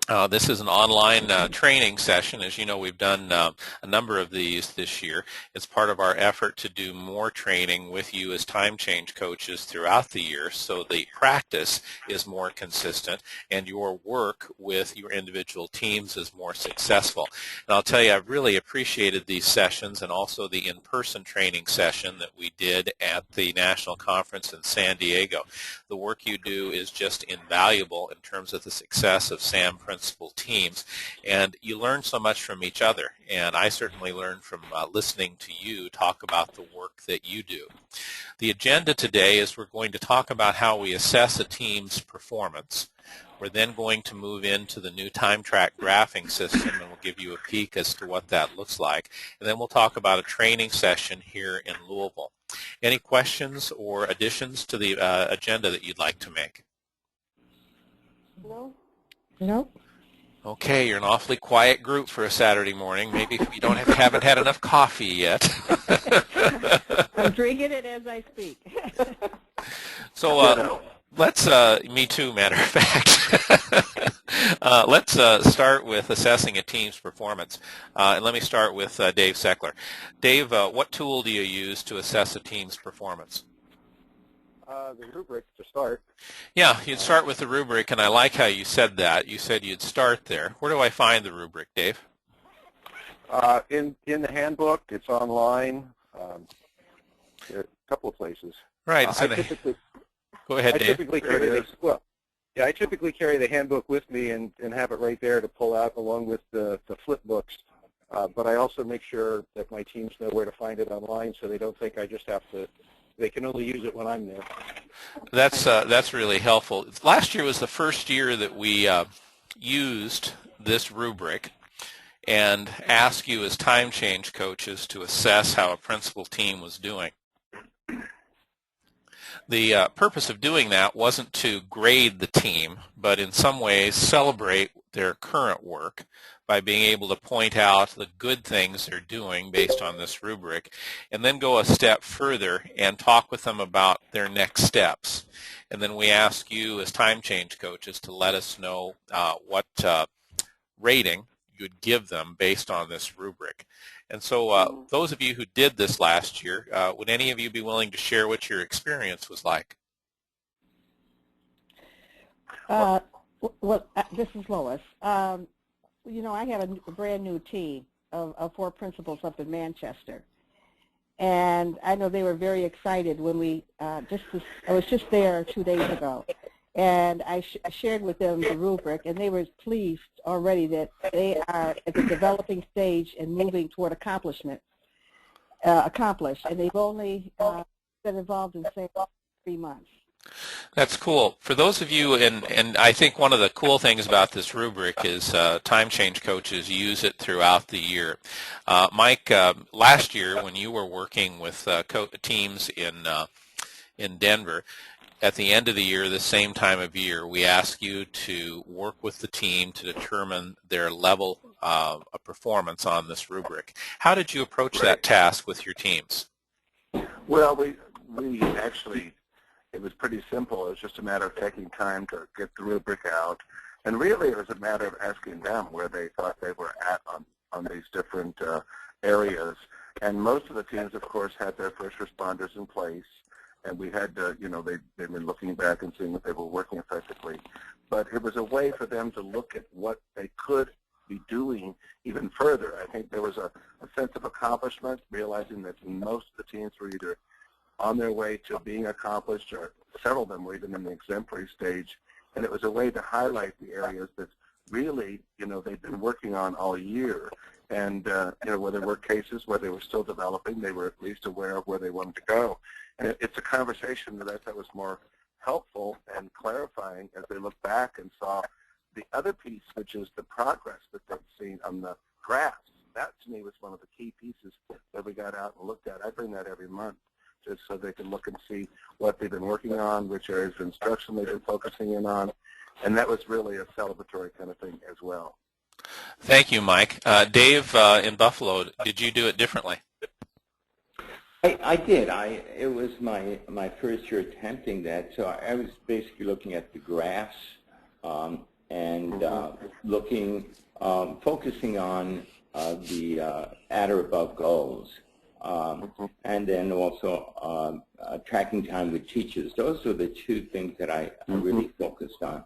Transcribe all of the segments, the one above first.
This is an online training session. As you know, we've done a number of these this year. It's part of our effort to do more training with you as time change coaches throughout the year, so the practice is more consistent and your work with your individual teams is more successful. And I'll tell you, I've really appreciated these sessions and also the in-person training session that we did at the National Conference in San Diego. The work you do is just invaluable in terms of the success of SAM principal teams, and you learn so much from each other, and I certainly learned from listening to you talk about the work that you do. The agenda today is we're going to talk about how we assess a team's performance. We're then going to move into the new time track graphing system, and we'll give you a peek as to what that looks like. And then we'll talk about a training session here in Louisville. Any questions or additions to the agenda that you'd like to make? No. No. Okay, you're an awfully quiet group for a Saturday morning. Maybe you haven't had enough coffee yet. I'm drinking it as I speak. So let's, me too, matter of fact. Let's start with assessing a team's performance. And let me start with Dave Seckler. Dave, what tool do you use to assess a team's performance? The rubric to start. Yeah, you'd start with the rubric, and I like how you said that. You said you'd start there. Where do I find the rubric, Dave? In the handbook, it's online. There are a couple of places. Right. Go ahead, Dave. I typically carry the handbook with me and have it right there to pull out along with the flip books. But I also make sure that my teams know where to find it online, so they don't think I just have to. They can only use it when I'm there. That's really helpful. Last year was the first year that we used this rubric and asked you as time change coaches to assess how a principal team was doing. The purpose of doing that wasn't to grade the team, but in some ways celebrate their current work by being able to point out the good things they're doing based on this rubric, and then go a step further and talk with them about their next steps. And then we ask you as time change coaches to let us know what rating you'd give them based on this rubric. And so those of you who did this last year, would any of you be willing to share what your experience was like? This is Lois. You know, I have a brand new team of 4 principals up in Manchester. And I know they were very excited when I was just there 2 days ago. And I shared with them the rubric, and they were pleased already that they are at the developing stage and moving toward accomplished. And they've only been involved in, say, 3 months. That's cool. For those of you, and I think one of the cool things about this rubric is time change coaches use it throughout the year. Mike, last year when you were working with teams in Denver, at the end of the year, the same time of year, we ask you to work with the team to determine their level of performance on this rubric. How did you approach that task with your teams? Well, we actually, it was pretty simple. It was just a matter of taking time to get the rubric out. And really it was a matter of asking them where they thought they were at on these different areas. And most of the teams, of course, had their first responders in place. And we had to, they've been looking back and seeing if they were working effectively. But it was a way for them to look at what they could be doing even further. I think there was a sense of accomplishment, realizing that most of the teams were either on their way to being accomplished, or several of them were even in the exemplary stage. And it was a way to highlight the areas that really, they'd been working on all year. And, where there were cases where they were still developing, they were at least aware of where they wanted to go. And it's a conversation that I thought was more helpful and clarifying as they look back and saw the other piece, which is the progress that they've seen on the graphs. That, to me, was one of the key pieces that we got out and looked at. I bring that every month, just so they can look and see what they've been working on, which areas of instruction they've been focusing in on. And that was really a celebratory kind of thing as well. Thank you, Mike. Dave, in Buffalo, did you do it differently? I did. It was my first year attempting that, so I was basically looking at the graphs and focusing on the at or above goals, and then also tracking time with teachers. Those are the two things that I really focused on.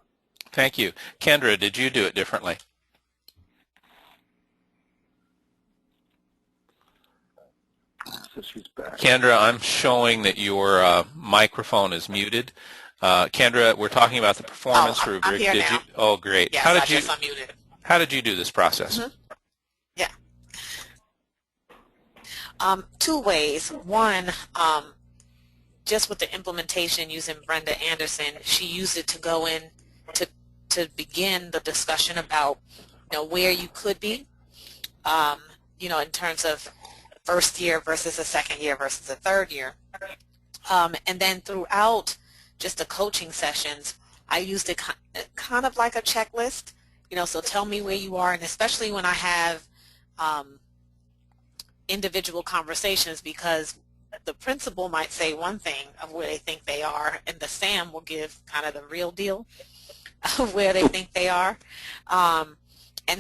Thank you. Kendra, did you do it differently? So she's back. Kendra, I'm showing that your microphone is muted. Kendra, we're talking about the performance rubric. I'm here now. Oh, great. Yes, I just unmuted. How did you do this process? Yeah. Two ways. One, just with the implementation using Brenda Anderson, she used it to go in to begin the discussion about, where you could be, in terms of first year versus a second year versus a third year. And then throughout just the coaching sessions, I used it kind of like a checklist, so tell me where you are, and especially when I have individual conversations, because the principal might say one thing of where they think they are, and the SAM will give kind of the real deal of where they think they are, and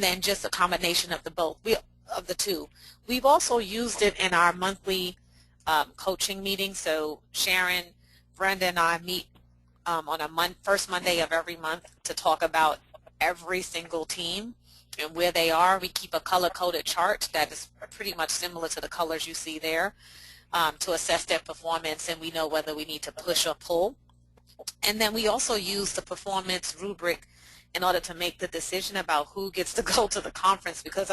then just a combination of the two. We've also used it in our monthly coaching meeting. So Sharon, Brenda, and I meet on a first Monday of every month to talk about every single team and where they are. We keep a color-coded chart that is pretty much similar to the colors you see there to assess their performance, and we know whether we need to push or pull. And then we also use the performance rubric in order to make the decision about who gets to go to the conference, because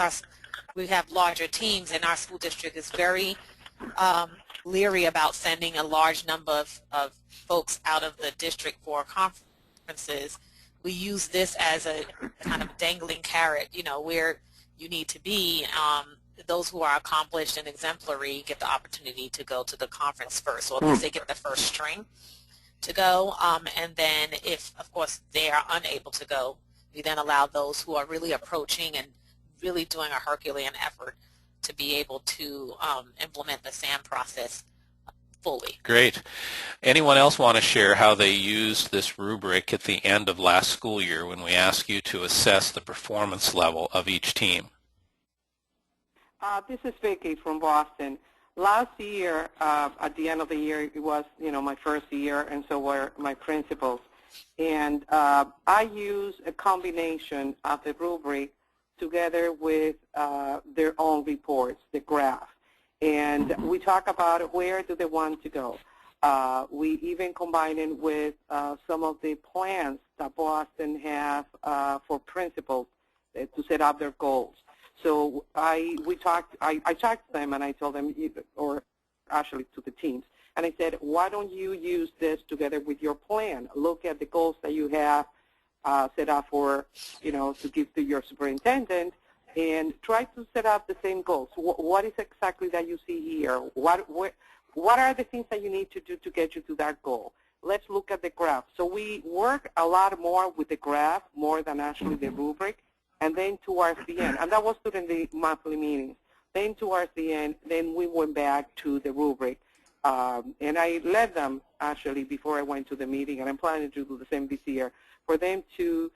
we have larger teams, and our school district is very leery about sending a large number of folks out of the district for conferences. We use this as a kind of dangling carrot, where you need to be. Those who are accomplished and exemplary get the opportunity to go to the conference first, or at least they get the first string to go, and then if, of course, they are unable to go, we then allow those who are really approaching and really doing a Herculean effort to be able to implement the SAM process fully. Great. Anyone else want to share how they used this rubric at the end of last school year when we asked you to assess the performance level of each team? This is Vicki from Boston. Last year, at the end of the year, it was, my first year, and so were my principals. And I use a combination of the rubric together with their own reports, the graph. And we talk about where do they want to go. We even combine it with some of the plans that Boston have for principals to set up their goals. So I talked to them, and I told them, or actually to the teams, and I said, why don't you use this together with your plan? Look at the goals that you have set up for, to give to your superintendent, and try to set up the same goals. What is exactly that you see here? What are the things that you need to do to get you to that goal? Let's look at the graph. So we work a lot more with the graph, more than actually the rubric. And then towards the end, and that was during the monthly meetings, then towards the end, then we went back to the rubric. And I led them, actually, before I went to the meeting, and I'm planning to do the same this year, for them to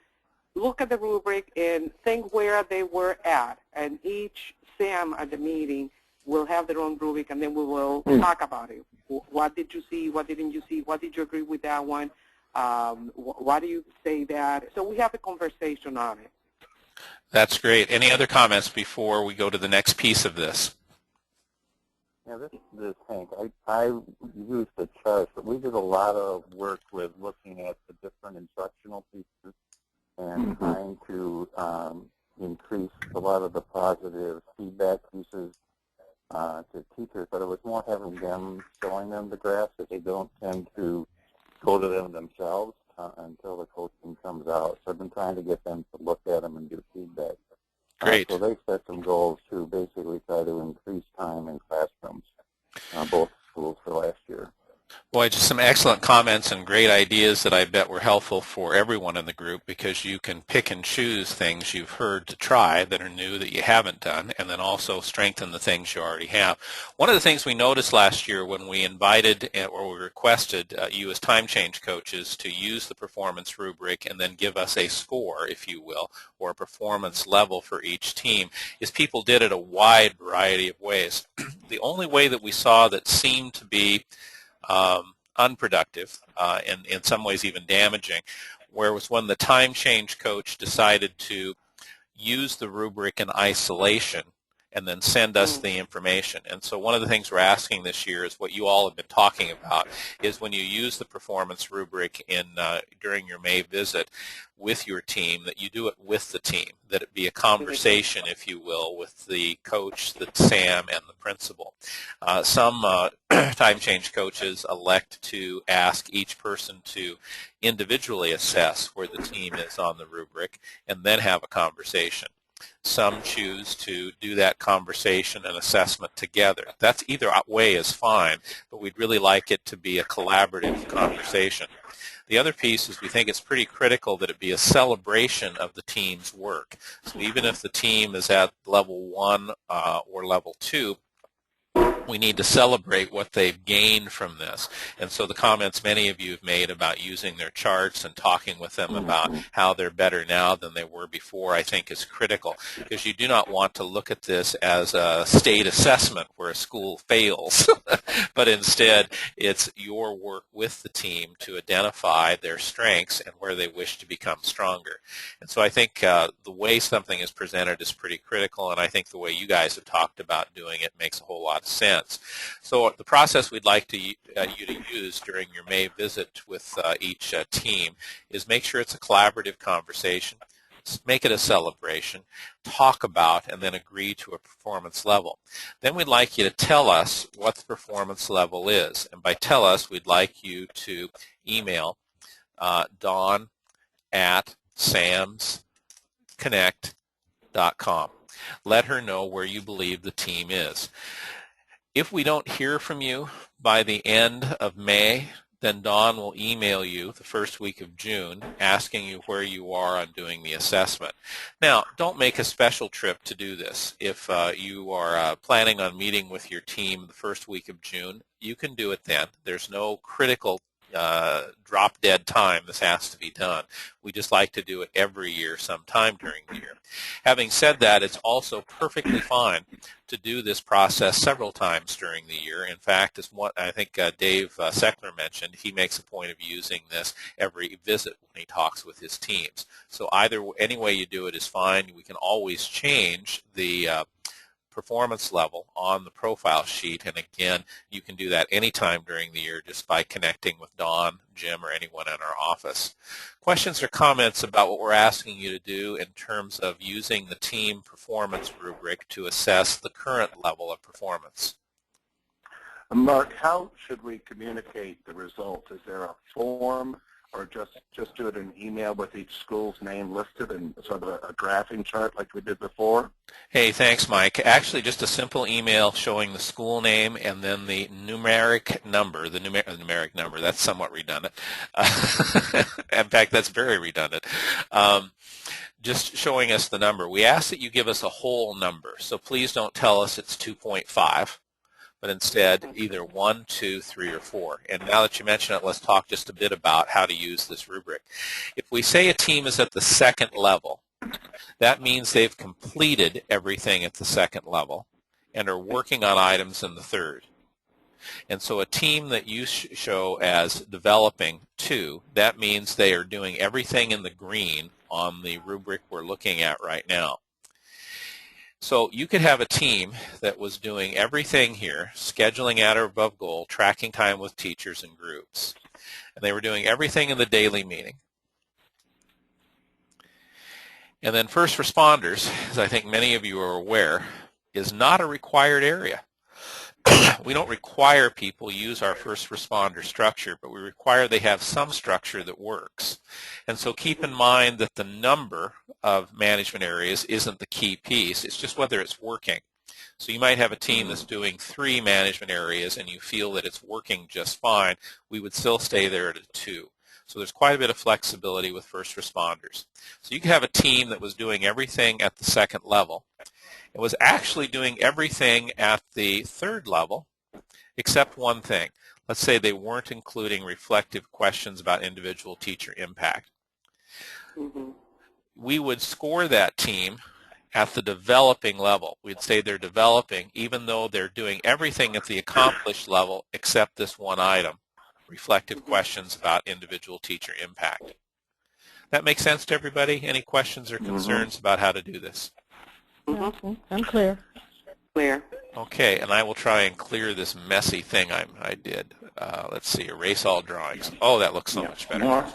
look at the rubric and think where they were at. And each SAM at the meeting will have their own rubric, and then we will talk about it. What did you see? What didn't you see? What did you agree with that one? Why do you say that? So we have a conversation on it. That's great. Any other comments before we go to the next piece of this? Yeah, this is Hank. I used the charts, but we did a lot of work with looking at the different instructional pieces and trying to increase a lot of the positive feedback pieces to teachers, but it was more having them showing them the graphs, that they don't tend to go to them themselves until the coaching comes out. So I've been trying to get them to look at them and give feedback. Great. So they set some goals to basically try to increase time in classrooms, both schools for last year. Boy, just some excellent comments and great ideas that I bet were helpful for everyone in the group, because you can pick and choose things you've heard to try that are new that you haven't done, and then also strengthen the things you already have. One of the things we noticed last year when we invited or we requested you as time change coaches to use the performance rubric and then give us a score, if you will, or a performance level for each team, is people did it a wide variety of ways. The only way that we saw that seemed to be unproductive, and in some ways even damaging, where was when the time change coach decided to use the rubric in isolation and then send us the information. And so one of the things we're asking this year is what you all have been talking about, is when you use the performance rubric during your May visit with your team, that you do it with the team, that it be a conversation, if you will, with the coach, the SAM, and the principal. Some time change coaches elect to ask each person to individually assess where the team is on the rubric and then have a conversation. Some choose to do that conversation and assessment together. That's either way is fine, but we'd really like it to be a collaborative conversation. The other piece is we think it's pretty critical that it be a celebration of the team's work. So even if the team is at level 1 or level 2, we need to celebrate what they've gained from this. And so the comments many of you have made about using their charts and talking with them about how they're better now than they were before, I think is critical, because you do not want to look at this as a state assessment where a school fails, but instead it's your work with the team to identify their strengths and where they wish to become stronger. And so I think the way something is presented is pretty critical, and I think the way you guys have talked about doing it makes a whole lot of sense. So the process we'd like you to use during your May visit with each team is make sure it's a collaborative conversation, make it a celebration, talk about, and then agree to a performance level. Then we'd like you to tell us what the performance level is. And by tell us, we'd like you to email Dawn at samsconnect.com. Let her know where you believe the team is. If we don't hear from you by the end of May, then Dawn will email you the first week of June asking you where you are on doing the assessment. Now, don't make a special trip to do this. If you are planning on meeting with your team the first week of June, you can do it then. There's no critical drop-dead time this has to be done. We just like to do it every year sometime during the year. Having said that, it's also perfectly fine to do this process several times during the year. In fact, as what I think Dave Seckler mentioned, he makes a point of using this every visit when he talks with his teams. So any way you do it is fine. We can always change the performance level on the profile sheet, and again, you can do that anytime during the year just by connecting with Dawn, Jim, or anyone in our office. Questions or comments about what we're asking you to do in terms of using the team performance rubric to assess the current level of performance? Mark, how should we communicate the results? Is there a form, or just do it in an email with each school's name listed and sort of a graphing chart like we did before? Hey, thanks, Mike. Actually, just a simple email showing the school name and then the numeric number, numeric number. That's somewhat redundant. In fact, that's very redundant. Just showing us the number. We ask that you give us a whole number, so please don't tell us it's 2.5. but instead either 1, 2, 3, or 4. And now that you mention it, let's talk just a bit about how to use this rubric. If we say a team is at the second level, that means they've completed everything at the second level and are working on items in the third. And so a team that you show as developing 2, that means they are doing everything in the green on the rubric we're looking at right now. So you could have a team that was doing everything here, scheduling at or above goal, tracking time with teachers and groups. And they were doing everything in the daily meeting. And then first responders, as I think many of you are aware, is not a required area. We don't require people use our first responder structure, but we require they have some structure that works. And so keep in mind that the number of management areas isn't the key piece. It's just whether it's working. So you might have a team that's doing 3 management areas and you feel that it's working just fine. We would still stay there at a 2. So there's quite a bit of flexibility with first responders. So you could have a team that was doing everything at the 2nd level. It was actually doing everything at the 3rd level, except one thing. Let's say they weren't including reflective questions about individual teacher impact. We would score that team at the developing level. We'd say they're developing even though they're doing everything at the accomplished level except this one item, reflective questions about individual teacher impact. That makes sense to everybody? Any questions or concerns about how to do this? I'm clear. Clear. Okay, and I will try and clear this messy thing I did. Let's see, erase all drawings. Oh, that looks so much better. Mark?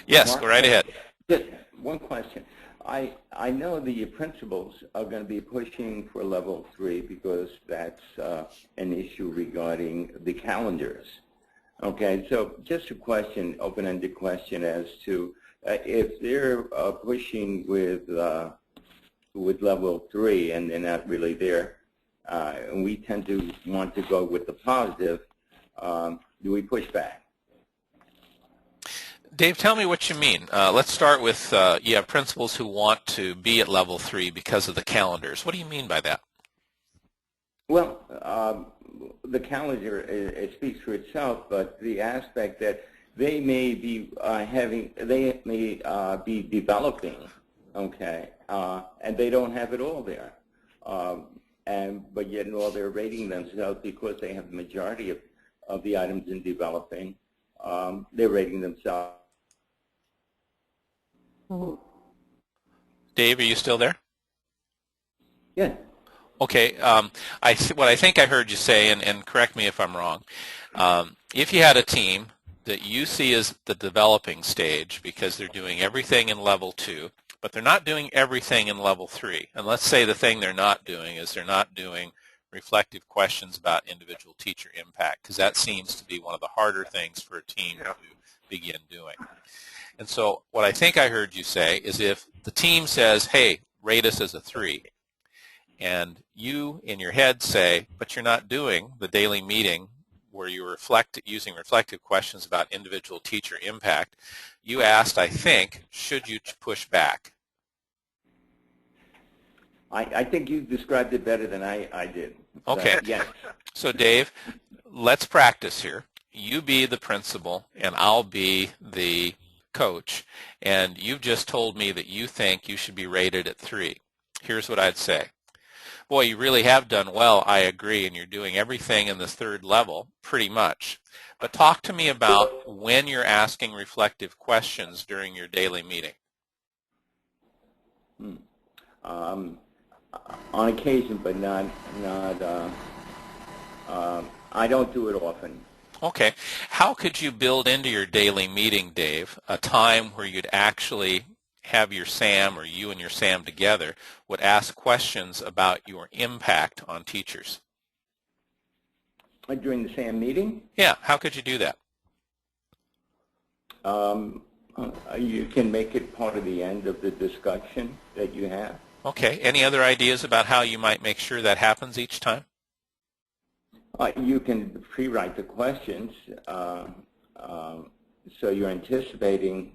Yes, Mark? go right ahead. Just one question. I know the principals are going to be pushing for level 3 because that's an issue regarding the calendars. Okay, so just a question, open-ended question as to if they're pushing with level 3 and they're not really there, and we tend to want to go with the positive, do we push back? Dave, tell me what you mean. Let's start with, you have principals who want to be at level 3 because of the calendars. What do you mean by that? Well, the calendar, it speaks for itself, but the aspect that they may be be developing, okay, and they don't have it all there, but yet they're rating themselves because they have the majority of the items in developing. They're rating themselves. Dave, are you still there? Yeah. Okay. What I think I heard you say, and correct me if I'm wrong, if you had a team that you see as the developing stage because they're doing everything in level 2, but they're not doing everything in level 3, and let's say the thing they're not doing is they're not doing reflective questions about individual teacher impact, because that seems to be one of the harder things for a team to begin doing. And so what I think I heard you say is if the team says, hey, rate us as a 3, and you in your head say, but you're not doing the daily meeting where you reflect using reflective questions about individual teacher impact, you asked, I think, should you push back? I think you described it better than I did. Okay. Yes. So Dave, let's practice here. You be the principal and I'll be the coach, and you've just told me that you think you should be rated at 3. Here's what I'd say. Boy, you really have done well, I agree, and you're doing everything in this 3rd level, pretty much. But talk to me about when you're asking reflective questions during your daily meeting. On occasion, but I don't do it often. Okay. How could you build into your daily meeting, Dave, a time where you'd actually have your SAM, or you and your SAM together, would ask questions about your impact on teachers? During the SAM meeting? Yeah. How could you do that? You can make it part of the end of the discussion that you have. Okay. Any other ideas about how you might make sure that happens each time? You can pre-write the questions, so you're anticipating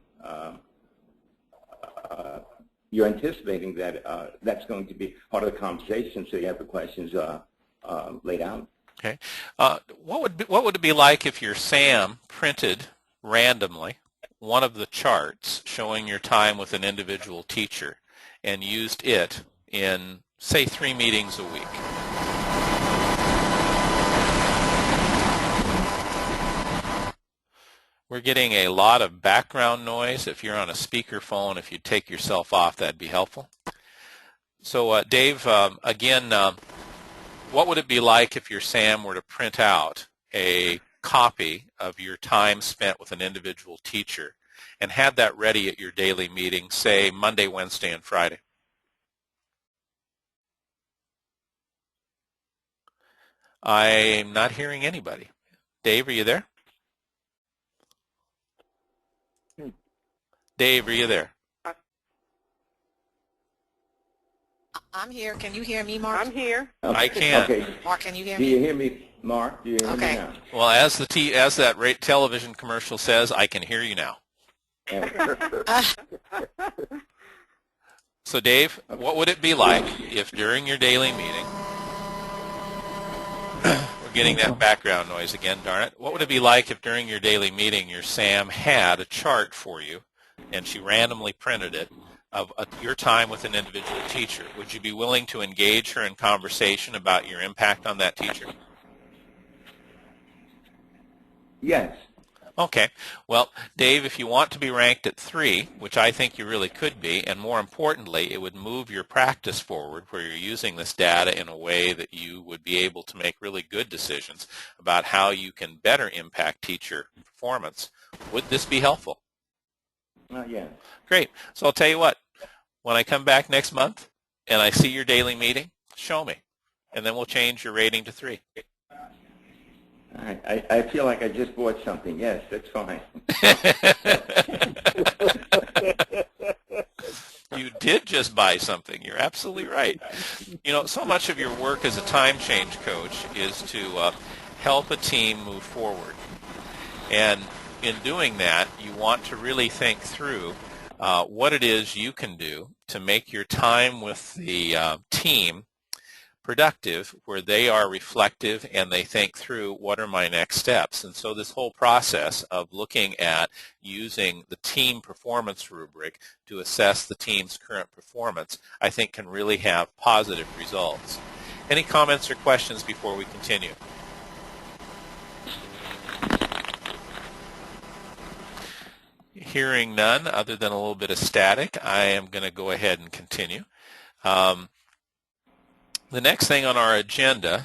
that that's going to be part of the conversation, so you have the questions laid out. Okay. What would it be like if your SAM printed randomly one of the charts showing your time with an individual teacher and used it in, say, 3 meetings a week? We're getting a lot of background noise. If you're on a speakerphone, if you take yourself off, that'd be helpful. So, Dave, again, what would it be like if your SAM were to print out a copy of your time spent with an individual teacher and had that ready at your daily meeting, say Monday, Wednesday, and Friday? I'm not hearing anybody. Dave, are you there? Dave, are you there? I'm here. Can you hear me, Mark? I'm here. I can. Okay. Mark, can you hear Do me? you hear me, Mark? Do you hear me Okay. now? Well, as that television commercial says, I can hear you now. So Dave, what would it be like if during your daily meeting, we're getting that background noise again, darn it. What would it be like if during your daily meeting your Sam had a chart for you and she randomly printed it of your time with an individual teacher? Would you be willing to engage her in conversation about your impact on that teacher? Yes. Okay. Well, Dave, if you want to be ranked at 3, which I think you really could be, and more importantly, it would move your practice forward where you're using this data in a way that you would be able to make really good decisions about how you can better impact teacher performance. Would this be helpful? Yes. Great. So I'll tell you what, when I come back next month and I see your daily meeting, show me, and then we'll change your rating to 3. I feel like I just bought something. Yes, that's fine. You did just buy something. You're absolutely right. You know, so much of your work as a time change coach is to help a team move forward. And in doing that, you want to really think through what it is you can do to make your time with the team productive, where they are reflective and they think through what are my next steps. And so this whole process of looking at using the team performance rubric to assess the team's current performance, I think can really have positive results. Any comments or questions before we continue? Hearing none other than a little bit of static, I am going to go ahead and continue. The next thing on our agenda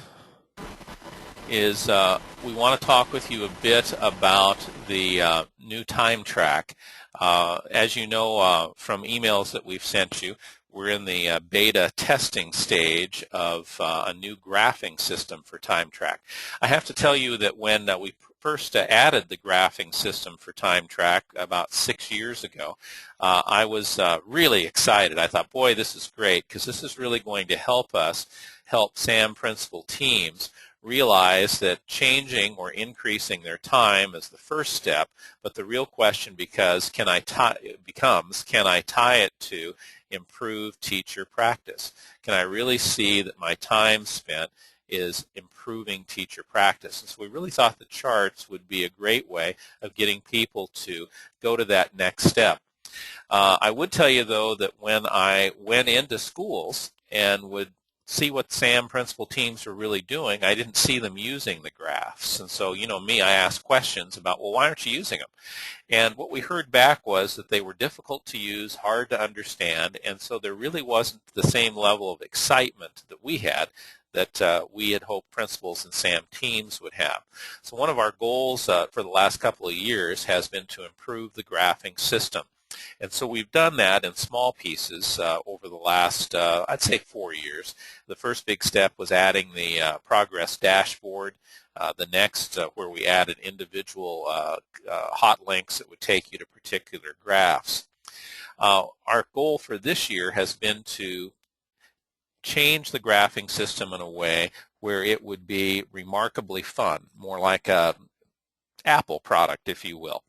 is we want to talk with you a bit about the new time track. As you know from emails that we've sent you, we're in the beta testing stage of a new graphing system for time track. I have to tell you that when we first added the graphing system for time track about 6 years ago, I was really excited. I thought, boy, this is great, because this is really going to help us help SAM principal teams realize that changing or increasing their time is the first step, but the real question becomes, can I tie it to improve teacher practice? Can I really see that my time spent is improving teacher practice? And so we really thought the charts would be a great way of getting people to go to that next step. I would tell you, though, that when I went into schools and would see what SAM principal teams were really doing, I didn't see them using the graphs. And so, you know me, I asked questions about, well, why aren't you using them? And what we heard back was that they were difficult to use, hard to understand, and so there really wasn't the same level of excitement that we had hoped principals and SAM teams would have. So one of our goals for the last couple of years has been to improve the graphing system. And so we've done that in small pieces over the last, I'd say, 4 years. The first big step was adding the progress dashboard. The next, where we added individual hot links that would take you to particular graphs. Our goal for this year has been to change the graphing system in a way where it would be remarkably fun, more like a Apple product, if you will.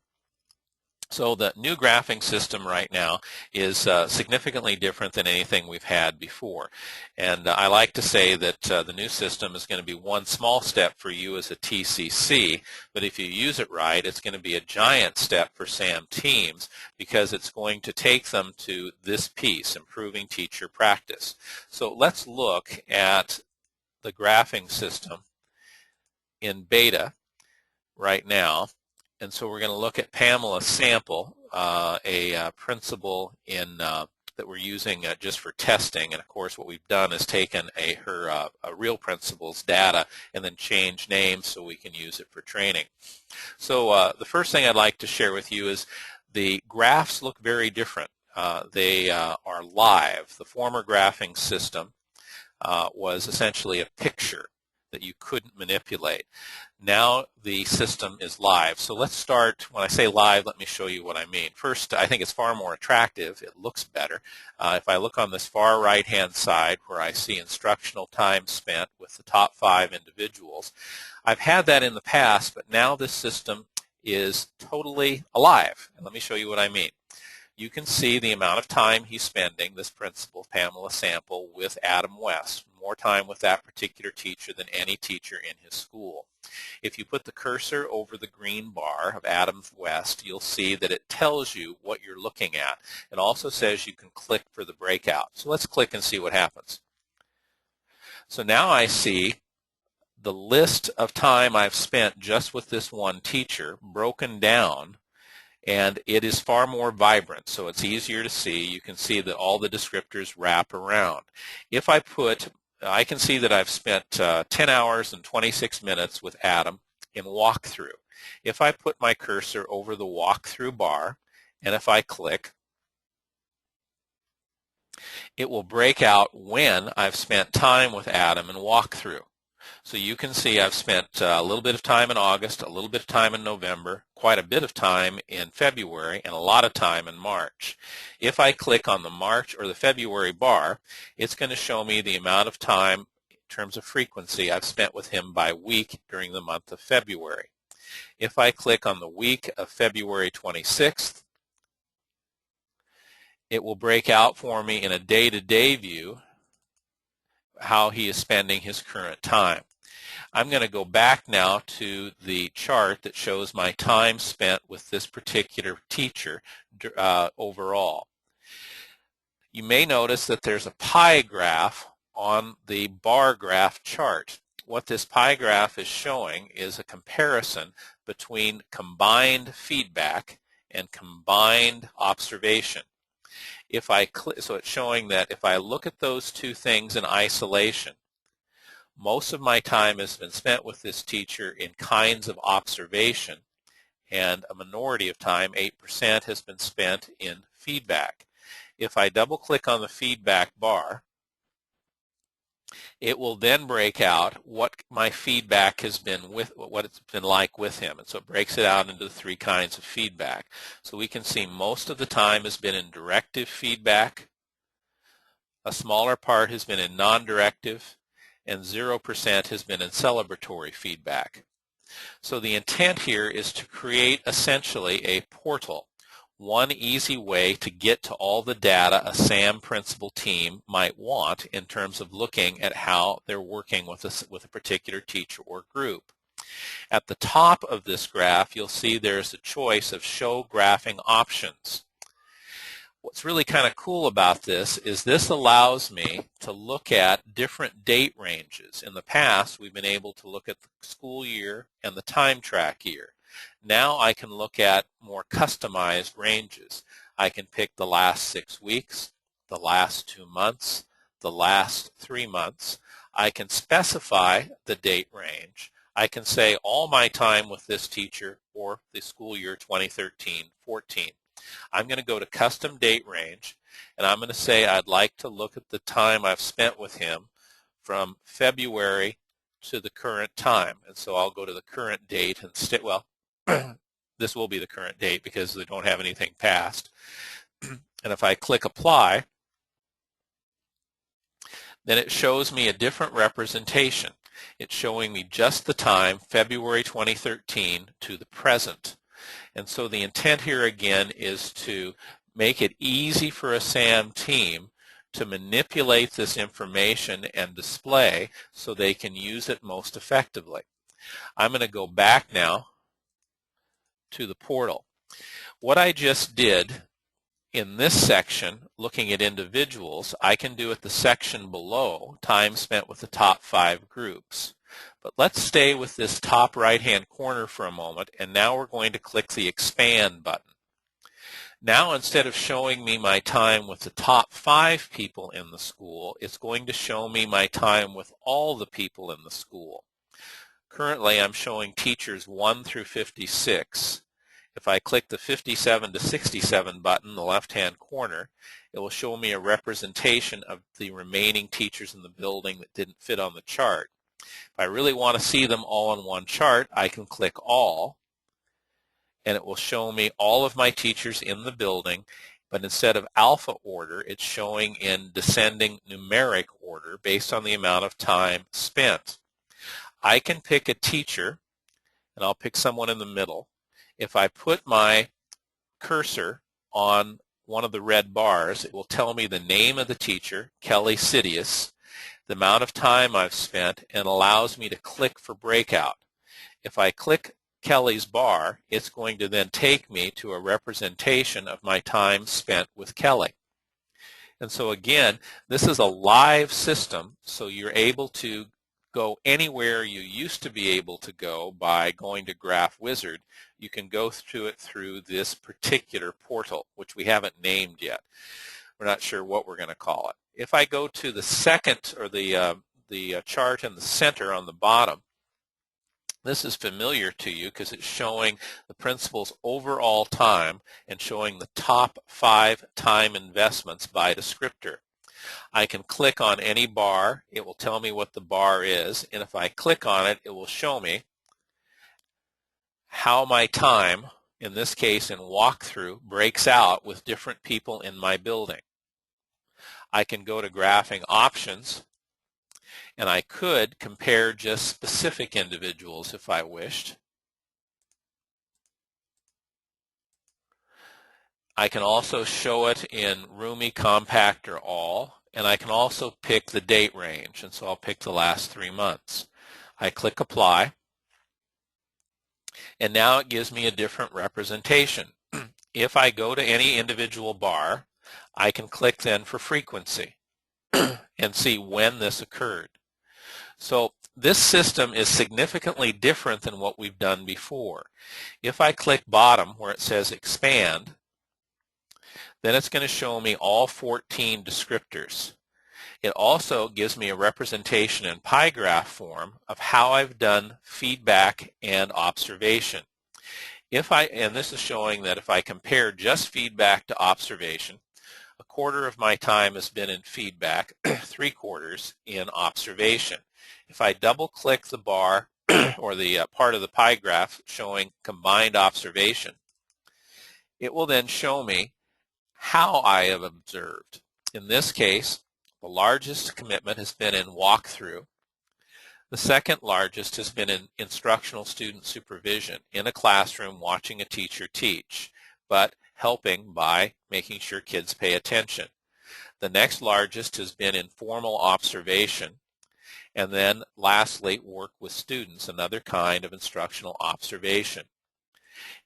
So the new graphing system right now is significantly different than anything we've had before. And I like to say that the new system is going to be one small step for you as a TCC, but if you use it right, it's going to be a giant step for SAM teams, because it's going to take them to this piece, improving teacher practice. So let's look at the graphing system in beta right now. And so we're going to look at Pamela's sample, a principal that we're using just for testing. And of course, what we've done is taken her real principal's data and then changed names so we can use it for training. So the first thing I'd like to share with you is the graphs look very different. They are live. The former graphing system was essentially a picture that you couldn't manipulate. Now the system is live. So let's start. When I say live, let me show you what I mean. First, I think it's far more attractive. It looks better. If I look on this far right-hand side where I see instructional time spent with the top 5 individuals, I've had that in the past, but now this system is totally alive. And let me show you what I mean. You can see the amount of time he's spending, this principal, Pamela Sample, with Adam West, more time with that particular teacher than any teacher in his school. If you put the cursor over the green bar of Adam West, you'll see that it tells you what you're looking at. It also says you can click for the breakout. So let's click and see what happens. So now I see the list of time I've spent just with this one teacher broken down, and it is far more vibrant, so it's easier to see. You can see that all the descriptors wrap around. If I can see that I've spent 10 hours and 26 minutes with Adam in walkthrough. If I put my cursor over the walkthrough bar, and if I click, it will break out when I've spent time with Adam in walkthrough. So you can see I've spent a little bit of time in August, a little bit of time in November, quite a bit of time in February, and a lot of time in March. If I click on the March or the February bar, it's going to show me the amount of time in terms of frequency I've spent with him by week during the month of February. If I click on the week of February 26th, it will break out for me in a day-to-day view how he is spending his current time. I'm going to go back now to the chart that shows my time spent with this particular teacher overall. You may notice that there's a pie graph on the bar graph chart. What this pie graph is showing is a comparison between combined feedback and combined observation. If I click, so it's showing that if I look at those two things in isolation, most of my time has been spent with this teacher in kinds of observation, and a minority of time, 8%, has been spent in feedback. If I double-click on the feedback bar, it will then break out what my feedback has been with, what it's been like with him. And so it breaks it out into the 3 kinds of feedback. So we can see most of the time has been in directive feedback, a smaller part has been in non-directive, and 0% has been in celebratory feedback. So the intent here is to create essentially a portal, one easy way to get to all the data a SAM principal team might want in terms of looking at how they're working with a particular teacher or group. At the top of this graph, you'll see there's a choice of show graphing options. What's really kind of cool about this is this allows me to look at different date ranges. In the past, we've been able to look at the school year and the time track year. Now I can look at more customized ranges. I can pick the last 6 weeks, the last 2 months, the last 3 months. I can specify the date range. I can say all my time with this teacher or the school year 2013-14. I'm going to go to custom date range, and I'm going to say I'd like to look at the time I've spent with him from February to the current time. And so I'll go to the current date and this will be the current date because they don't have anything past. And if I click apply, then it shows me a different representation. It's showing me just the time, February 2013 to the present. And so the intent here again is to make it easy for a SAM team to manipulate this information and display so they can use it most effectively. I'm going to go back now to the portal. What I just did in this section, looking at individuals, I can do at the section below, time spent with the top 5 groups. But let's stay with this top right-hand corner for a moment, and now we're going to click the Expand button. Now, instead of showing me my time with the top 5 people in the school, it's going to show me my time with all the people in the school. Currently, I'm showing teachers 1 through 56. If I click the 57 to 67 button in the left-hand corner, it will show me a representation of the remaining teachers in the building that didn't fit on the chart. If I really want to see them all in one chart, I can click All, and it will show me all of my teachers in the building, but instead of alpha order, it's showing in descending numeric order based on the amount of time spent. I can pick a teacher, and I'll pick someone in the middle. If I put my cursor on one of the red bars, it will tell me the name of the teacher, Kelly Sidious, the amount of time I've spent, and allows me to click for breakout. If I click Kelly's bar, it's going to then take me to a representation of my time spent with Kelly. And so again, this is a live system, so you're able to go anywhere you used to be able to go by going to Graph Wizard. You can go through it through this particular portal, which we haven't named yet. We're not sure what we're going to call it. If I go to the second, or the chart in the center on the bottom, this is familiar to you because it's showing the principal's overall time and showing the top 5 time investments by descriptor. I can click on any bar. It will tell me what the bar is, and if I click on it, it will show me how my time, in this case in walkthrough, breaks out with different people in my building. I can go to graphing options, and I could compare just specific individuals if I wished. I can also show it in roomy, compact, or all, and I can also pick the date range, and so I'll pick the last 3 months. I click Apply, and now it gives me a different representation. If I go to any individual bar, I can click then for frequency and see when this occurred. So this system is significantly different than what we've done before. If I click bottom where it says expand, then it's going to show me all 14 descriptors. It also gives me a representation in pie graph form of how I've done feedback and observation. And this is showing that if I compare just feedback to observation, a quarter of my time has been in feedback, 3/4 in observation. If I double-click the bar or the part of the pie graph showing combined observation, it will then show me how I have observed. In this case, the largest commitment has been in walkthrough. The second largest has been in instructional student supervision, in a classroom watching a teacher teach, but helping by making sure kids pay attention. The next largest has been in formal observation, and then lastly, work with students, another kind of instructional observation.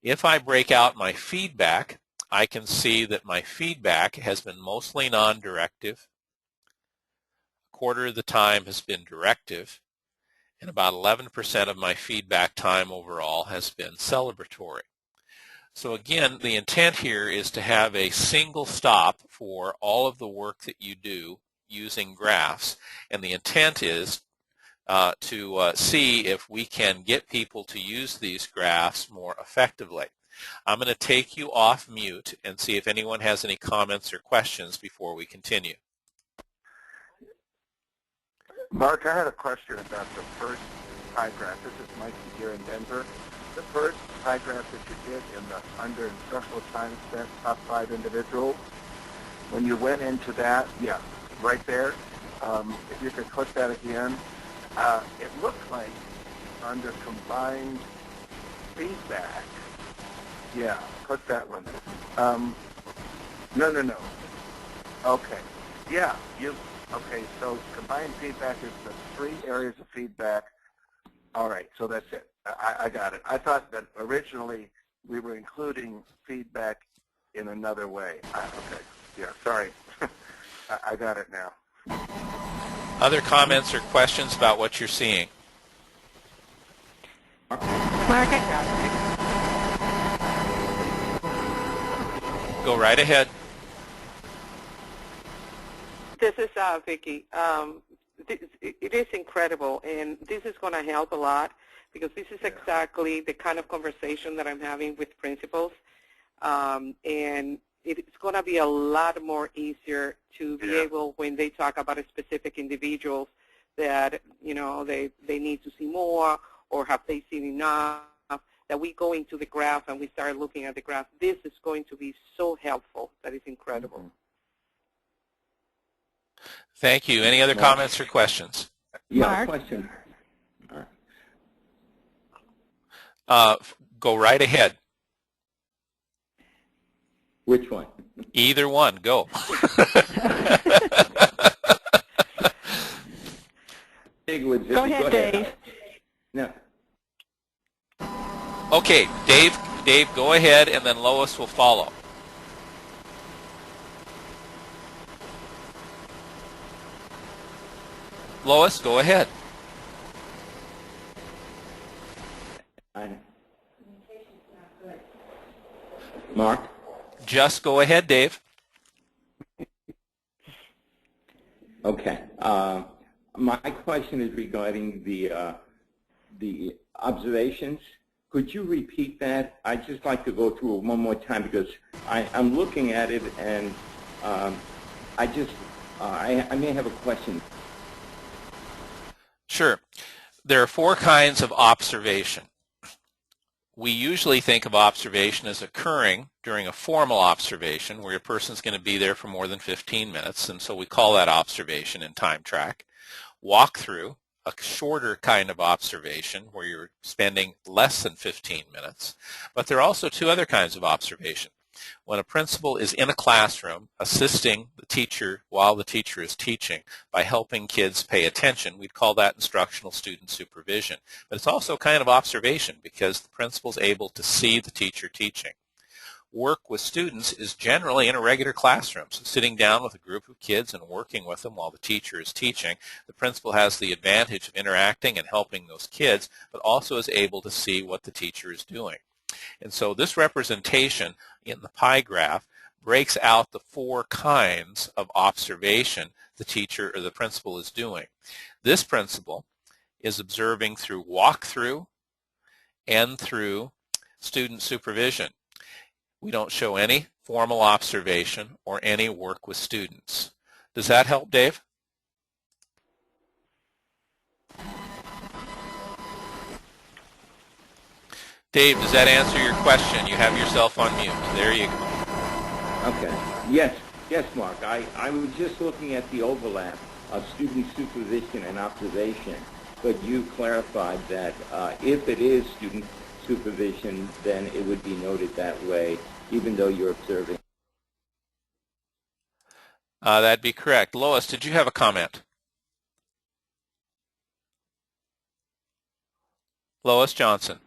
If I break out my feedback, I can see that my feedback has been mostly non-directive, a quarter of the time has been directive, and about 11% of my feedback time overall has been celebratory. So again, the intent here is to have a single stop for all of the work that you do using graphs, and the intent is to see if we can get people to use these graphs more effectively. I'm going to take you off mute and see if anyone has any comments or questions before we continue. Mark, I had a question about the first pie graph. This is Mike here in Denver. The first pie graph that you did in the under instructional time spent top 5 individuals, when you went into that, yeah, right there, if you could click that again, it looks like under combined feedback, yeah, click that one. No. Okay. Yeah, okay, so combined feedback is the 3 areas of feedback. All right, so that's it. I got it. I thought that originally we were including feedback in another way. Okay, yeah, sorry. I got it now. Other comments or questions about what you're seeing? Mark, I got it. Go right ahead. This is Vicki. It is incredible, and this is going to help a lot because this is exactly the kind of conversation that I'm having with principals, and it's going to be a lot more easier to be able, when they talk about a specific individuals, that, you know, they need to see more, or have they seen enough, that we go into the graph and we start looking at the graph. This is going to be so helpful. That is incredible. Thank you. Any other comments or questions? Yeah, Mark? question. Go right ahead. Which one? Either one. Go. Go ahead, Dave. No. Okay, Dave, go ahead, and then Lois will follow. Lois, go ahead. Mark? Just go ahead, Dave. Okay. My question is regarding the observations. Could you repeat that? I'd just like to go through it one more time because I'm looking at it and I may have a question. Sure. There are 4 kinds of observation. We usually think of observation as occurring during a formal observation where a person's going to be there for more than 15 minutes, and so we call that observation in time track. Walkthrough, a shorter kind of observation where you're spending less than 15 minutes. But there are also 2 other kinds of observation. When a principal is in a classroom assisting the teacher while the teacher is teaching by helping kids pay attention, we'd call that instructional student supervision. But it's also kind of observation because the principal's able to see the teacher teaching. Work with students is generally in a regular classroom, so sitting down with a group of kids and working with them while the teacher is teaching. The principal has the advantage of interacting and helping those kids, but also is able to see what the teacher is doing. And so this representation in the pie graph breaks out the 4 kinds of observation the teacher or the principal is doing. This principal is observing through walkthrough and through student supervision. We don't show any formal observation or any work with students. Does that help, Dave? Dave, does that answer your question? You have yourself on mute. There you go. Okay. Yes, Mark. I was just looking at the overlap of student supervision and observation, but you clarified that if it is student supervision, then it would be noted that way, even though you're observing. That'd be correct. Lois, did you have a comment? Lois Johnson.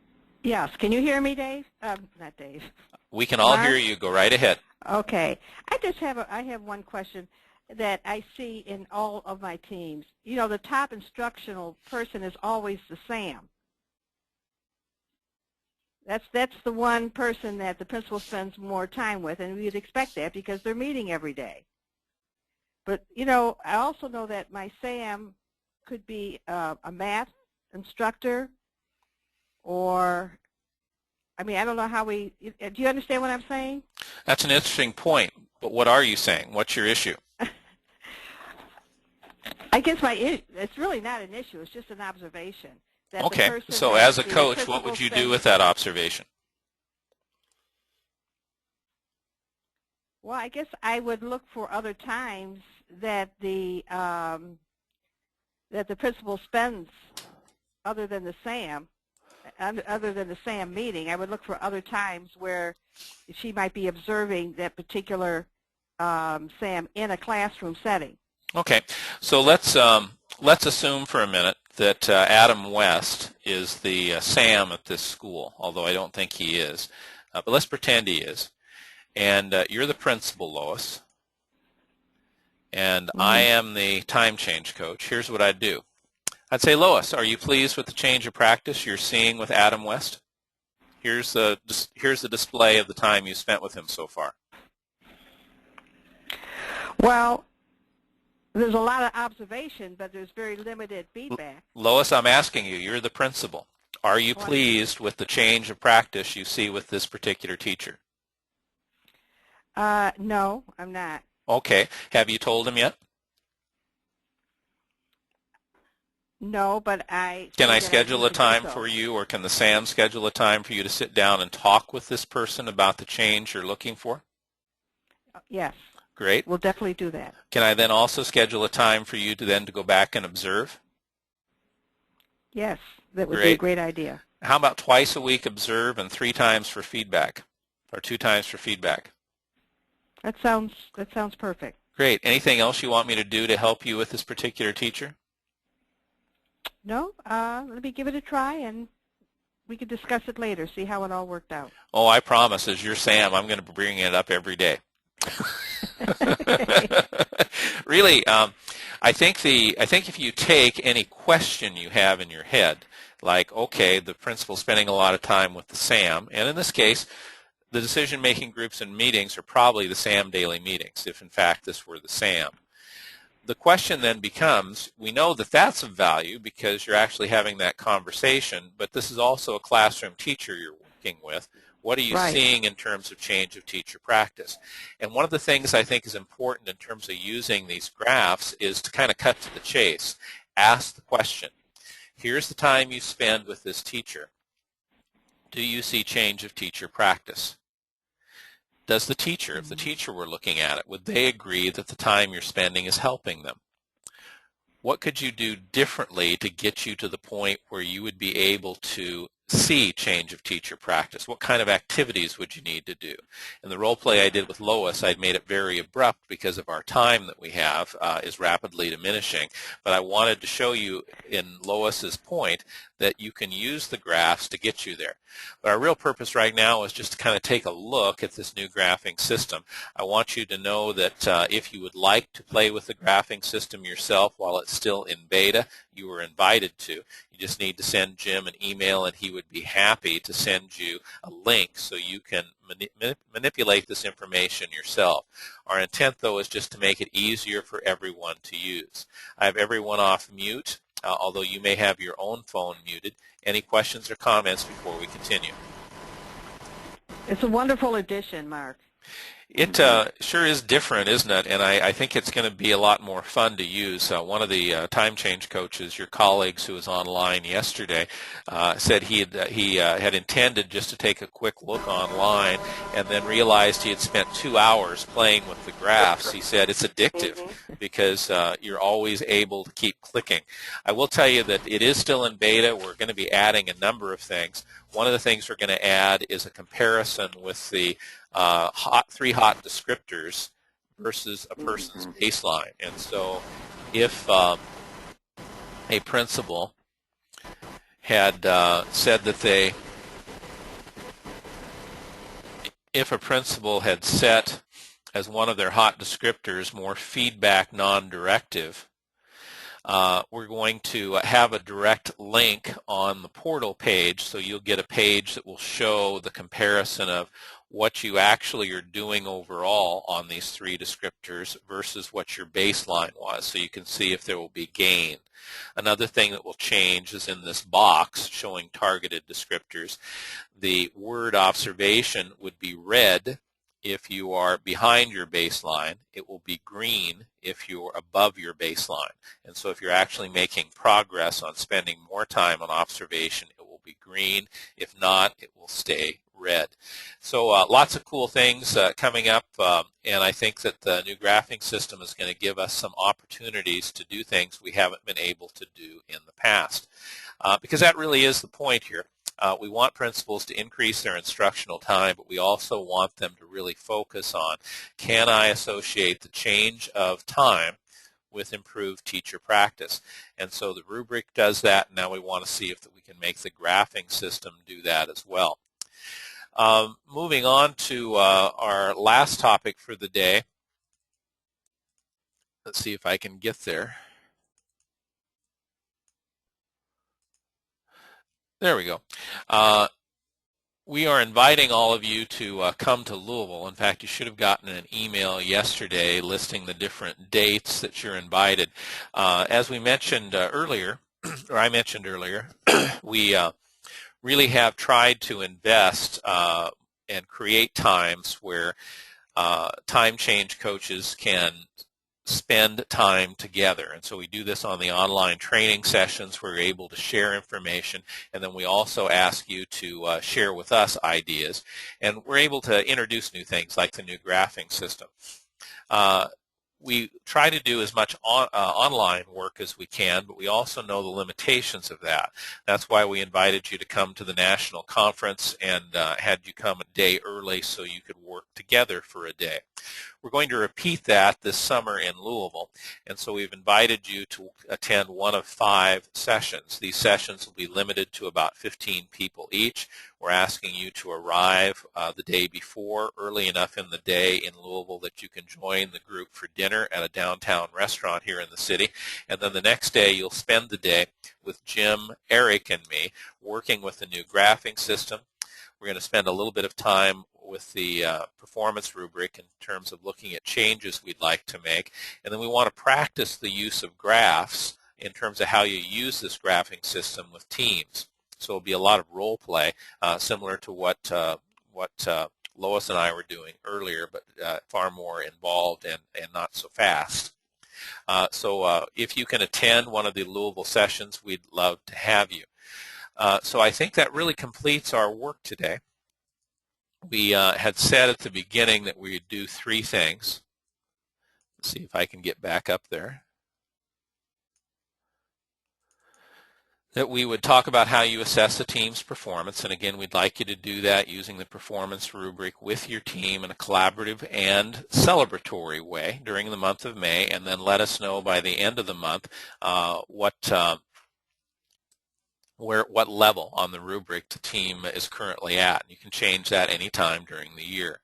Yes. Can you hear me, Dave? Not Dave. We can all Mark? hear you. Go right ahead. Okay. I have one question that I see in all of my teams. You know, the top instructional person is always the SAM. That's the one person that the principal spends more time with, and we'd expect that because they're meeting every day. But, you know, I also know that my SAM could be a math instructor, or, I mean, I don't know how do you understand what I'm saying? That's an interesting point, but what are you saying? What's your issue? I guess it's really not an issue. It's just an observation. Okay, so as a coach, what would you do with that observation? Well, I guess I would look for other times that the principal spends other than the SAM meeting. I would look for other times where she might be observing that particular SAM in a classroom setting. Okay, so let's assume for a minute that Adam West is the SAM at this school, although I don't think he is. But let's pretend he is. And you're the principal, Lois. And I am the time change coach. Here's what I'd do. I'd say, Lois, are you pleased with the change of practice you're seeing with Adam West? Here's the display of the time you spent with him so far. Well, there's a lot of observation, but there's very limited feedback. Lois, I'm asking you, you're the principal. Are you pleased with the change of practice you see with this particular teacher? No, I'm not. Okay. Have you told him yet? No, but I Can say I that schedule a usually do time so. for you, or can the SAM schedule a time for you to sit down and talk with this person about the change you're looking for? Yes, Great. we'll definitely do that. Can I then also schedule a time for you to go back and observe? Yes, that would be a Great. great idea. How about twice a week observe and 3 times for feedback, or 2 times for feedback? That sounds perfect. Great. Anything else you want me to do to help you with this particular teacher? No, let me give it a try, and we can discuss it later, see how it all worked out. Oh, I promise, as your Sam, I'm going to bring it up every day. Really, I think if you take any question you have in your head, like, okay, the principal's spending a lot of time with the SAM, and in this case, the decision-making groups and meetings are probably the SAM daily meetings, if in fact this were the SAM. The question then becomes, we know that that's of value because you're actually having that conversation, but this is also a classroom teacher you're working with. What are you Right. seeing in terms of change of teacher practice? And one of the things I think is important in terms of using these graphs is to kind of cut to the chase. Ask the question, here's the time you spend with this teacher. Do you see change of teacher practice? Does the teacher, if the teacher were looking at it, would they agree that the time you're spending is helping them? What could you do differently to get you to the point where you would be able to see change of teacher practice? What kind of activities would you need to do? In the role play I did with Lois, I'd made it very abrupt because of our time that we have is rapidly diminishing. But I wanted to show you in Lois's point that you can use the graphs to get you there. But our real purpose right now is just to kind of take a look at this new graphing system. I want you to know that if you would like to play with the graphing system yourself while it's still in beta, you are invited to. You just need to send Jim an email and he would be happy to send you a link so you can manipulate this information yourself. Our intent, though, is just to make it easier for everyone to use. I have everyone off mute, although you may have your own phone muted. Any questions or comments before we continue? It's a wonderful addition, Mark. It sure is different, isn't it? And I think it's going to be a lot more fun to use. One of the time change coaches, your colleagues who was online yesterday, said he had intended just to take a quick look online and then realized he had spent 2 hours playing with the graphs. He said it's addictive because you're always able to keep clicking. I will tell you that it is still in beta. We're going to be adding a number of things. One of the things we're going to add is a comparison with the 3 hot descriptors versus a person's baseline. And so if a principal had said that if a principal had set as one of their hot descriptors more feedback non-directive, we're going to have a direct link on the portal page, so you'll get a page that will show the comparison of what you actually are doing overall on these 3 descriptors versus what your baseline was, so you can see if there will be gain. Another thing that will change is in this box showing targeted descriptors. The word observation would be red if you are behind your baseline. It will be green if you're above your baseline. And so if you're actually making progress on spending more time on observation, it will be green. If not, it will stay red. So lots of cool things coming up, and I think that the new graphing system is going to give us some opportunities to do things we haven't been able to do in the past. Because that really is the point here. We want principals to increase their instructional time, but we also want them to really focus on, can I associate the change of time with improved teacher practice? And so the rubric does that, and now we want to see if we can make the graphing system do that as well. Moving on to our last topic for the day. Let's see if I can get there. There we go. We are inviting all of you to come to Louisville. In fact, you should have gotten an email yesterday listing the different dates that you're invited. As we mentioned earlier, or I mentioned earlier, we really have tried to invest and create times where time change coaches can spend time together. And so we do this on the online training sessions where you're able to share information, and then we also ask you to share with us ideas. And we're able to introduce new things like the new graphing system. We try to do as much online work as we can, but we also know the limitations of that. That's why we invited you to come to the national conference and had you come a day early so you could work together for a day. We're going to repeat that this summer in Louisville, and so we've invited you to attend one of 5 sessions. These sessions will be limited to about 15 people each. We're asking you to arrive the day before, early enough in the day in Louisville that you can join the group for dinner at a downtown restaurant here in the city. And then the next day you'll spend the day with Jim, Eric, and me working with the new graphing system. We're going to spend a little bit of time with the performance rubric in terms of looking at changes we'd like to make. And then we want to practice the use of graphs in terms of how you use this graphing system with teams. So it'll be a lot of role play, similar to what Lois and I were doing earlier, but far more involved and not so fast. So if you can attend one of the Louisville sessions, we'd love to have you. So I think that really completes our work today. We had said at the beginning that we would do 3 things. Let's see if I can get back up there. That we would talk about how you assess a team's performance, and again, we'd like you to do that using the performance rubric with your team in a collaborative and celebratory way during the month of May, and then let us know by the end of the month what level on the rubric the team is currently at. You can change that anytime during the year.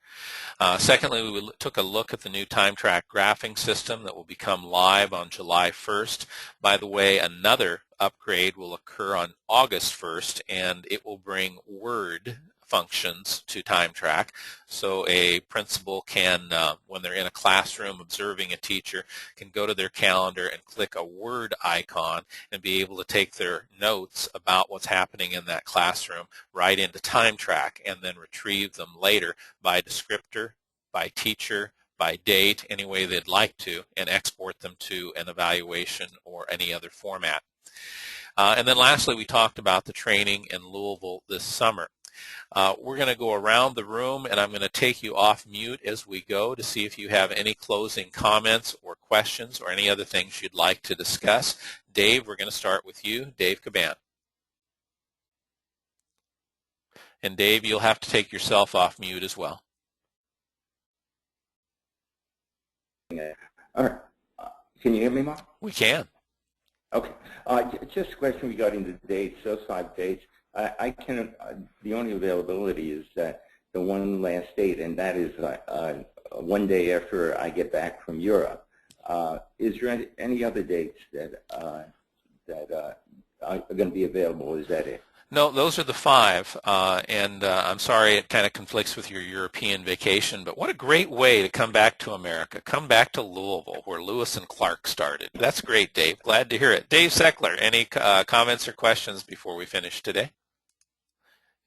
Secondly, we took a look at the new time track graphing system that will become live on July 1st. By the way, another upgrade will occur on August 1st, and it will bring word functions to time track. So a principal can, when they're in a classroom observing a teacher, can go to their calendar and click a word icon and be able to take their notes about what's happening in that classroom right into time track and then retrieve them later by descriptor, by teacher, by date, any way they'd like to, and export them to an evaluation or any other format. And then lastly, we talked about the training in Louisville this summer. We're going to go around the room, and I'm going to take you off mute as we go to see if you have any closing comments or questions or any other things you'd like to discuss. Dave, we're going to start with you. Dave Caban. And Dave, you'll have to take yourself off mute as well. All right. Can you hear me, Mark? We can. Okay. Just a question regarding the dates, those 5 dates. I can. The only availability is that the one last date, and that is 1 day after I get back from Europe. Is there any other dates that are going to be available? Is that it? No, those are the 5, and I'm sorry it kind of conflicts with your European vacation, but what a great way to come back to America. Come back to Louisville, where Lewis and Clark started. That's great, Dave. Glad to hear it. Dave Seckler, any comments or questions before we finish today?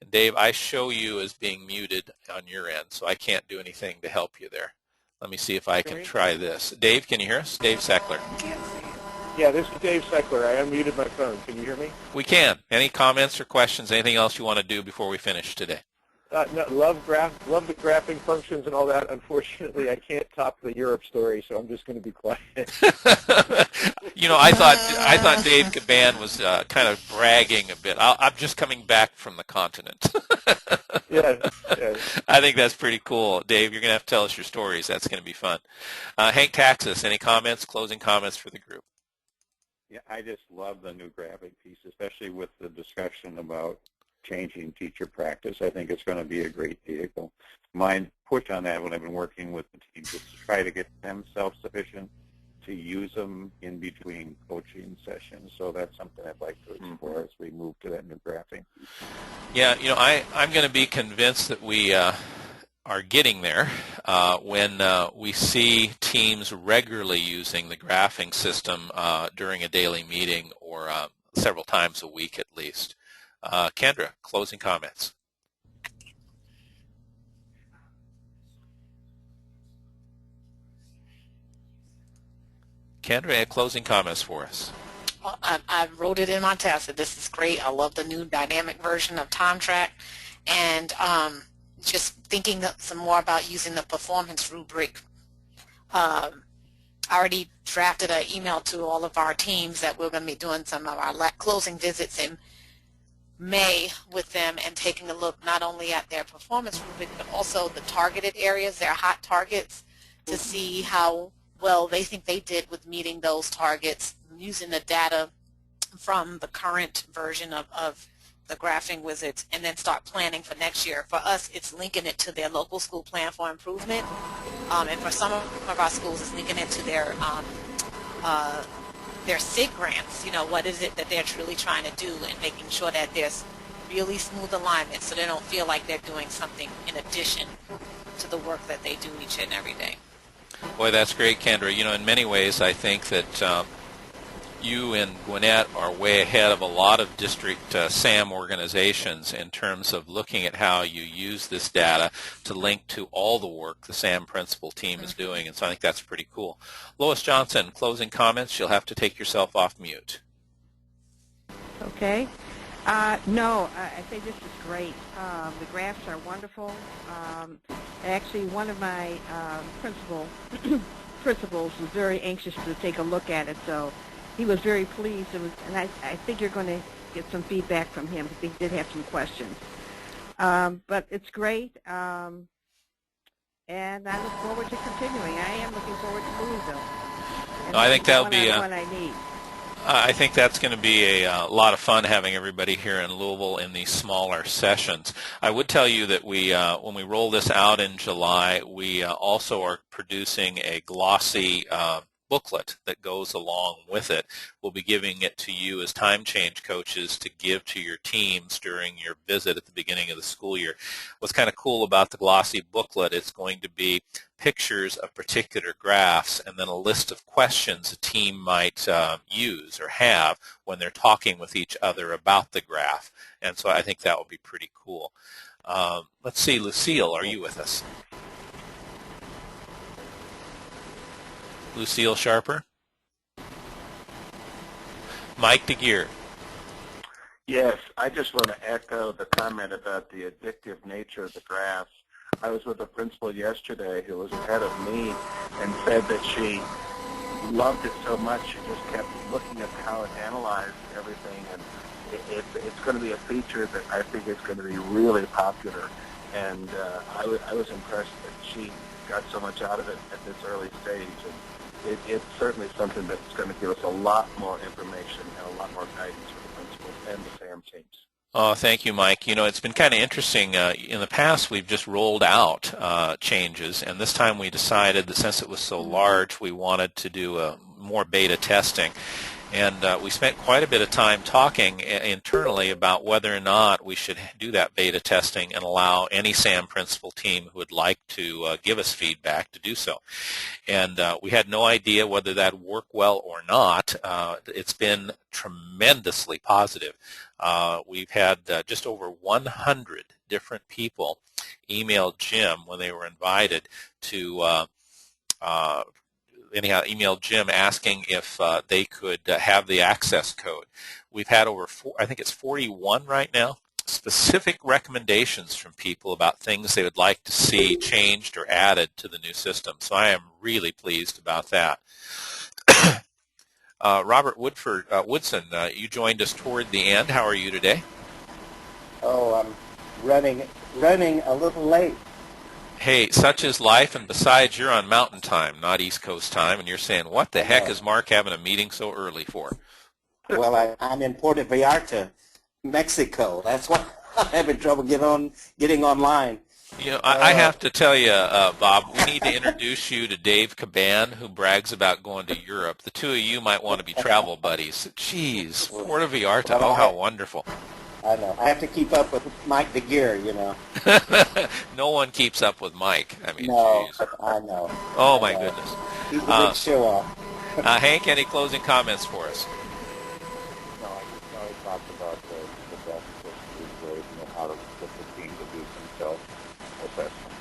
And Dave, I show you as being muted on your end, so I can't do anything to help you there. Let me see if I can try this. Dave, can you hear us? Dave Seckler. Yeah, this is Dave Seckler. I unmuted my phone. Can you hear me? We can. Any comments or questions? Anything else you want to do before we finish today? No, love the graphing functions and all that. Unfortunately, I can't top the Europe story, so I'm just going to be quiet. You know, I thought Dave Caban was kind of bragging a bit. I'm just coming back from the continent. Yeah. I think that's pretty cool. Dave, you're going to have to tell us your stories. That's going to be fun. Hank Taxis, any comments, closing comments for the group? Yeah, I just love the new graphic piece, especially with the discussion about changing teacher practice. I think it's going to be a great vehicle. My push on that when I've been working with the teams is to try to get them self-sufficient, to use them in between coaching sessions. So that's something I'd like to explore as we move to that new graphing. Yeah, you know, I'm going to be convinced that we are getting there when we see teams regularly using the graphing system during a daily meeting or several times a week at least. Kendra, closing comments. Kendra, closing comments for us. Well, I wrote it in my test that this is great. I love the new dynamic version of TimeTrack, and just thinking some more about using the performance rubric. I already drafted an email to all of our teams that we're going to be doing some of our closing visits in May with them and taking a look not only at their performance rubric but also the targeted areas, their hot targets, to see how well they think they did with meeting those targets using the data from the current version of the graphing wizards, and then start planning for next year. For us, it's linking it to their local school plan for improvement, and for some of our schools, it's linking it to their SIG grants. You know, what is it that they're truly trying to do, and making sure that there's really smooth alignment so they don't feel like they're doing something in addition to the work that they do each and every day. Boy, that's great, Kendra. You know, in many ways, I think that you and Gwinnett are way ahead of a lot of district SAM organizations in terms of looking at how you use this data to link to all the work the SAM principal team is doing, and so I think that's pretty cool. Lois Johnson, closing comments. You'll have to take yourself off mute. Okay. No, I think this is great. The graphs are wonderful. Actually, one of my principals was very anxious to take a look at it, so he was very pleased. And I think you're going to get some feedback from him. I think he did have some questions. But it's great, and I look forward to continuing. I am looking forward to Louisville. And I think that'll be one I need. I think that's going to be a lot of fun having everybody here in Louisville in these smaller sessions. I would tell you that we, when we roll this out in July, we also are producing a glossy booklet that goes along with it. We'll be giving it to you as time change coaches to give to your teams during your visit at the beginning of the school year. What's kind of cool about the glossy booklet, it's going to be pictures of particular graphs and then a list of questions a team might use or have when they're talking with each other about the graph. And so I think that will be pretty cool. Let's see, Lucille, are you with us? Lucille Sharper? Mike DeGeer. Yes, I just want to echo the comment about the addictive nature of the graphs. I was with a principal yesterday who was ahead of me and said that she loved it so much she just kept looking at how it analyzed everything, and it's going to be a feature that I think is going to be really popular. And I was impressed that she got so much out of it at this early stage. And it's certainly something that's going to give us a lot more information and a lot more guidance for the principals and the SAM teams. Oh, thank you, Mike. You know, it's been kind of interesting. In the past, we've just rolled out changes, and this time we decided that since it was so large, we wanted to do more beta testing. And we spent quite a bit of time talking internally about whether or not we should do that beta testing and allow any SAM principal team who would like to give us feedback to do so. And we had no idea whether that would work well or not. It's been tremendously positive. We've had just over 100 different people email Jim when they were invited to emailed Jim asking if they could have the access code. We've had over, I think it's 41 right now, specific recommendations from people about things they would like to see changed or added to the new system. So I am really pleased about that. Robert Woodson, you joined us toward the end. How are you today? Oh, I'm running a little late. Hey, such is life, and besides, you're on Mountain Time, not East Coast Time, and you're saying, what the heck is Mark having a meeting so early for? Well, I'm in Puerto Vallarta, Mexico. That's why I'm having trouble getting online. You know, I have to tell you, Bob, we need to introduce you to Dave Caban, who brags about going to Europe. The two of you might want to be travel buddies. Jeez, Puerto Vallarta, oh, how wonderful. I know. I have to keep up with Mike DeGeer, you know. No one keeps up with Mike. I mean, no, geez. I know. Oh, my goodness. He's a big show-off. Hank, any closing comments for us? No, I just know he talked about the best of his ways and how to get the team to do some self-assessment.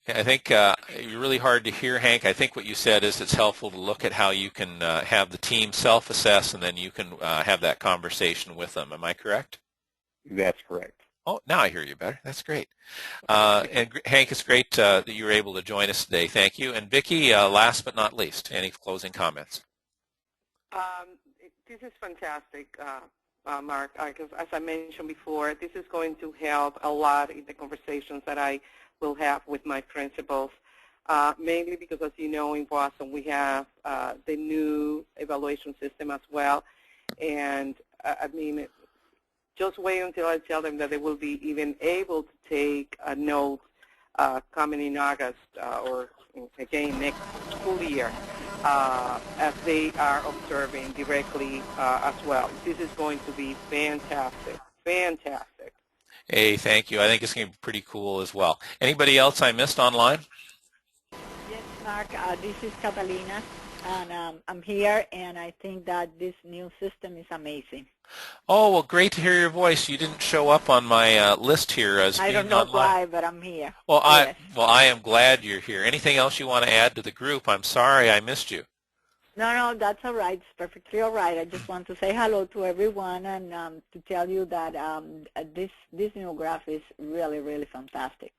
I think you're really hard to hear, Hank. I think what you said is it's helpful to look at how you can have the team self-assess, and then you can have that conversation with them. Am I correct? That's correct. Oh, now I hear you better. That's great. And Hank, it's great that you were able to join us today. Thank you. And Vicki, last but not least, any closing comments? This is fantastic, Mark. Because as I mentioned before, this is going to help a lot in the conversations that I will have with my principals, mainly because, as you know, in Boston we have the new evaluation system as well. And I mean, just wait until I tell them that they will be even able to take a note coming in August or again next school year as they are observing directly as well. This is going to be fantastic, fantastic. Hey, thank you. I think it's going to be pretty cool as well. Anybody else I missed online? Yes, Mark, this is Catalina, and I'm here, and I think that this new system is amazing. Oh, well, great to hear your voice. You didn't show up on my list here as being I don't know online. why, but I'm here. Well, yes. I am glad you're here. Anything else you want to add to the group? I'm sorry I missed you. No, that's all right. It's perfectly all right. I just want to say hello to everyone and to tell you that this new graph is really, really fantastic.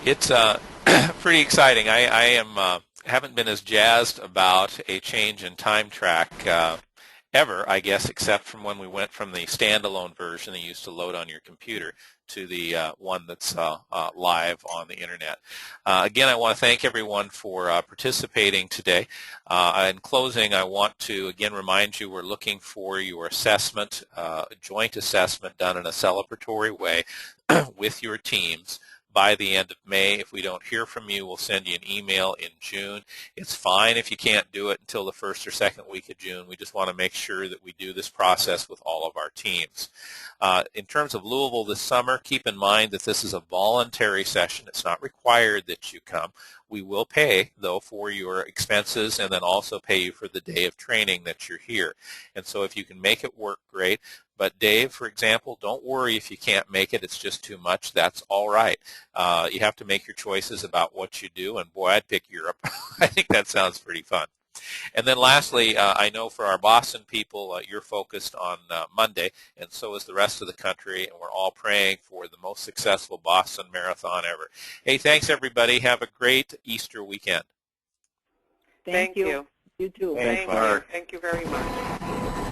It's pretty exciting. I haven't been as jazzed about a change in time track ever, I guess, except from when we went from the standalone version that you used to load on your computer to the one that's live on the internet. Again, I want to thank everyone for participating today. In closing, I want to again remind you we're looking for your assessment, a joint assessment done in a celebratory way with your teams by the end of May. If we don't hear from you, we'll send you an email in June. It's fine if you can't do it until the first or second week of June. We just want to make sure that we do this process with all of our teams. In terms of Louisville this summer, keep in mind that this is a voluntary session. It's not required that you come. We will pay, though, for your expenses and then also pay you for the day of training that you're here. And so if you can make it work, great. But Dave, for example, don't worry if you can't make it. It's just too much. That's all right. You have to make your choices about what you do. And boy, I'd pick Europe. I think that sounds pretty fun. And then lastly, I know for our Boston people, you're focused on Monday, and so is the rest of the country, and we're all praying for the most successful Boston Marathon ever. Hey, thanks, everybody. Have a great Easter weekend. Thank you. You too. Thank you very much.